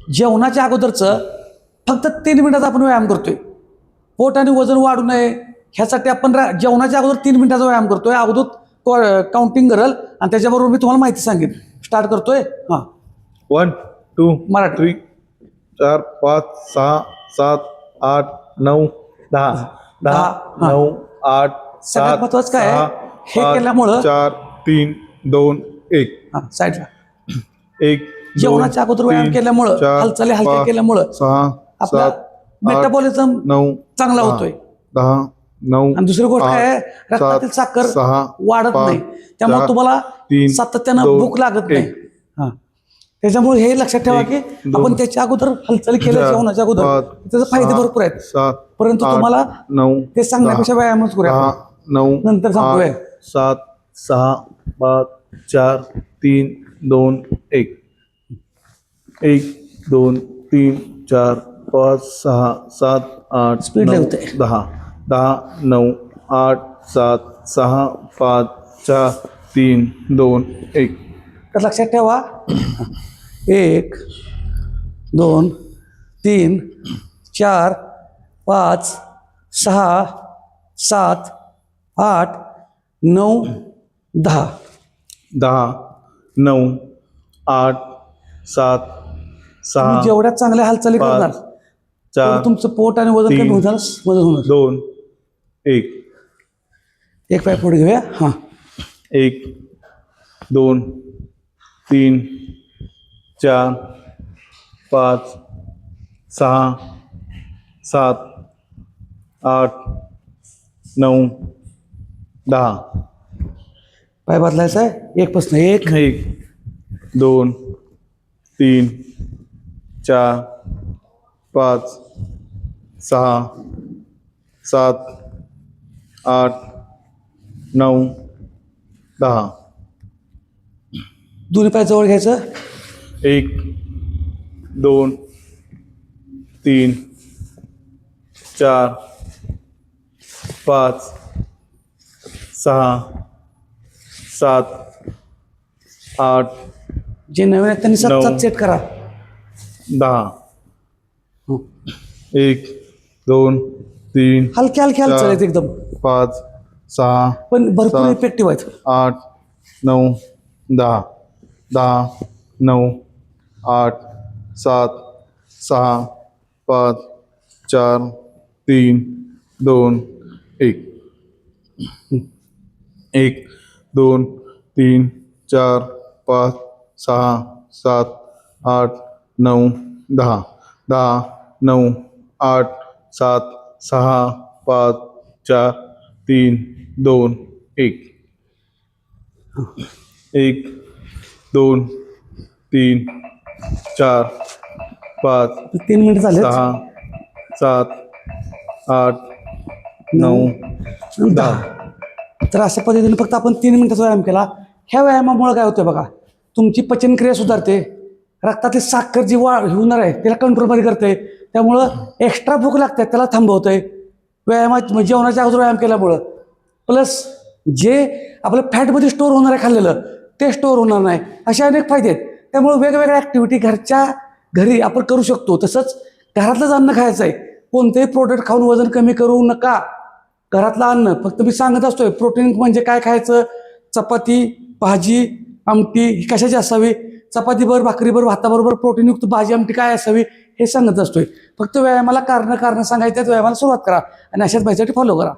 जेवणाच्या अगोदरचं फक्त 3 मिनिटाचा आपण व्यायाम करतोय. पोट आणि वजन वाढू नये ह्यासाठी आपण जेवणाच्या अगोदर 3 मिनिटाचा व्यायाम करतोय. अगोदर काउंटिंग करल आणि त्याच्याबरोबर मी तुम्हाला माहिती सांगेन. स्टार्ट करतोय. हां 1 2 मराठी 3 4 5 6 7 8 9 10 10 9 8 सगळ्यात 7 महत्वाचं काय आहे, 6 हे केल्यामुळं 4 3 2 1 हां साईडला 1 जेवणाच्या अगोदर व्यायाम केल्यामुळं हालचाली हलक्या केल्यामुळं 6 आपला 7 मेटाबॉलिझम 9 चांगला होतोय. 10 9 आणि दुसरी गोष्ट काय आहे, रक्तातील साखर 6 वाढत नाही. त्यामुळे तुम्हाला सातत्यानं भूक लागत नाही. हां त्याच्यामुळे हे लक्षात ठेवा की आपण त्याच्या अगोदर हालचाली केल्या जेवणाच्या अगोदर त्याचे फायदे भरपूर आहेत. परंतु तुम्हाला ते सांगण्यापेक्षा व्यायामच करूया. 9 नंतर सांगतोय 7 6 5 4 3 2 1 1 2 3 4 5 6 7 8 स्पीड होते. 10 10 9 8 7 6 5 4 3 2 1 तर लक्षात ठेवा 1 2 3 4 5 6 7 8 9 10 10 9 8 7 6 जेवढ्या चांगल्या हालचाली करणार 4 तुमचं पोट आणि वजन कमी होणार मदत होणार. 2 1 एक पाय पुढे घेऊया. हां 1 2 3 4 5 6 7 8 9 10 पाय बदलायचा आहे. 1 पासून 1 1 2 3 4 5 6 7 8 9 10 दोन्ही पाय जवळ घ्यायचं. 1 2 3 4 5 6 7 8 जे नवीन आहेत त्यांनी सतत सेट करा. 10 1 2 3 हलके हलके हालचाल आहेत एकदम 5 6 पण भरपूर इफेक्टिव्ह आहेत. 8 9 10 10 9 8 7 6 5 4 3 2 1 1 2 3 4 5 6 7 8 9 10 10 9 8 7 6 5 4 3 2 1 1 2 3 4 5 3 मिनिट झाले. 6 7 8 9 10 तर अशा पद्धतीने फक्त आपण 3 मिनिटाचा व्यायाम केला. ह्या व्यायामामुळे काय होतं बघा, तुमची पचनक्रिया सुधारते. रक्तातील साखर जी होणार आहे त्याला कंट्रोलमध्ये करते. त्यामुळं एक्स्ट्रा भूक लागते त्याला थांबवतंय व्यायामात. जेवणाच्या अगोदर व्यायाम केल्यामुळं प्लस जे आपलं फॅटमध्ये स्टोअर होणार आहे खाल्लेलं ते स्टोअर होणार नाही. असे अनेक फायदे आहेत. त्यामुळे वेगवेगळ्या ॲक्टिव्हिटी घरी आपण करू शकतो. तसंच घरातलंच अन्न खायचं आहे. कोणतेही प्रोडक्ट खाऊन वजन कमी करू नका. घरातलं अन्न फक्त मी सांगत असतोय. प्रोटीन म्हणजे काय खायचं, चपाती भाजी आमटी ही कशाची असावी, चपातीबरोबर भाकरीबरोबर भाताबरोबर प्रोटीनयुक्त भाजी आमटी काय असावी हे सांगत असतोय. फक्त व्यायामाला कारण सांगायचं, व्यायामाला सुरुवात करा आणि अशाच माहितीसाठी फॉलो करा.